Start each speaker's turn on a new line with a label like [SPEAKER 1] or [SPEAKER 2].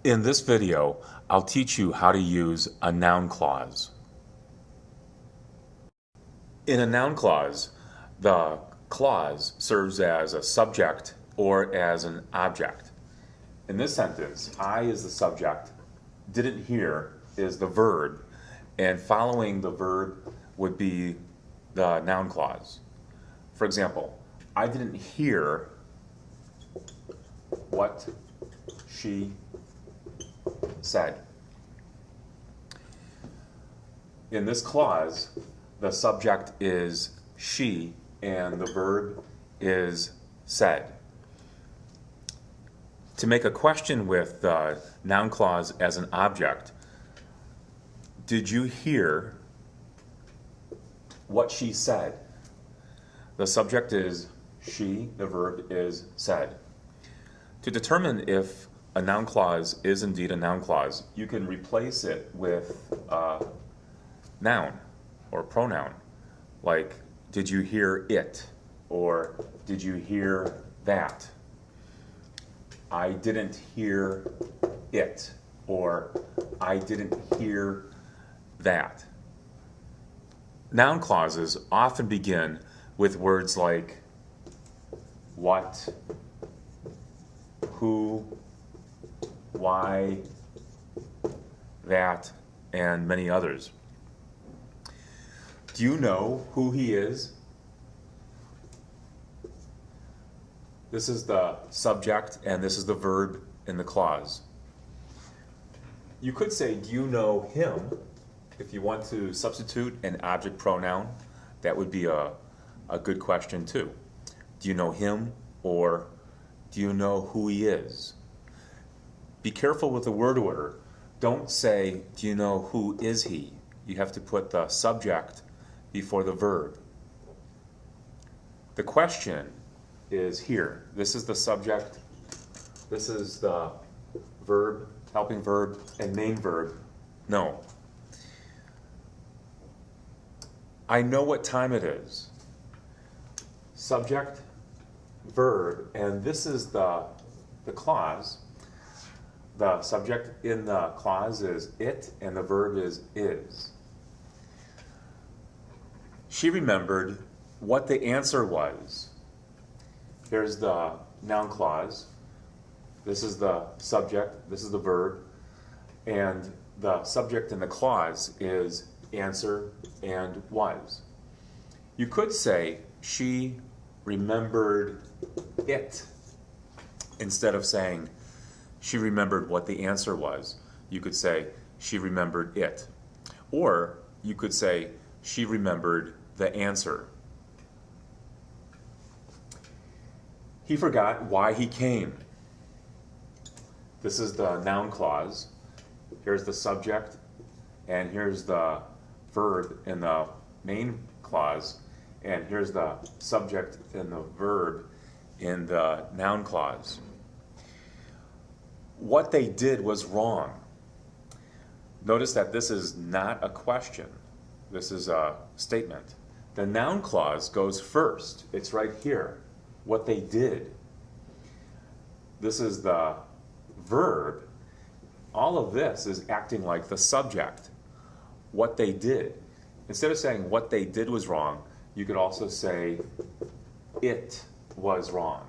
[SPEAKER 1] In this video, I'll teach you how to use a noun clause. In a noun clause, the clause serves as a subject or as an object. In this sentence, I is the subject, didn't hear is the verb, and following the verb would be the noun clause. For example, I didn't hear what she said. In this clause, the subject is she and the verb is said. To make a question with the noun clause as an object, did you hear what she said? The subject is she, the verb is said. To determine if a noun clause is indeed a noun clause, you can replace it with a noun or pronoun, like did you hear it, or did you hear that? I didn't hear it, or I didn't hear that. Noun clauses often begin with words like what, who, why, that, and many others. Do you know who he is? This is the subject and this is the verb in the clause. You could say, do you know him? If you want to substitute an object pronoun, that would be a good question too. Do you know him, or do you know who he is? Be careful with the word order. Don't say, do you know who is he? You have to put the subject before the verb. The question is here. This is the subject, this is the verb, helping verb, and main verb, know. I know what time it is. Subject, verb, and this is the clause. The subject in the clause is it, and the verb is. She remembered what the answer was. Here's the noun clause. This is the subject, this is the verb, and the subject in the clause is answer and was. You could say she remembered it instead of saying she remembered what the answer was. You could say she remembered it. Or you could say she remembered the answer. He forgot why he came. This is the noun clause. Here's the subject, and here's the verb in the main clause, and here's the subject and the verb in the noun clause. What they did was wrong. Notice that this is not a question. This is a statement. The noun clause goes first. It's right here. What they did. This is the verb. All of this is acting like the subject. What they did. Instead of saying what they did was wrong, you could also say it was wrong.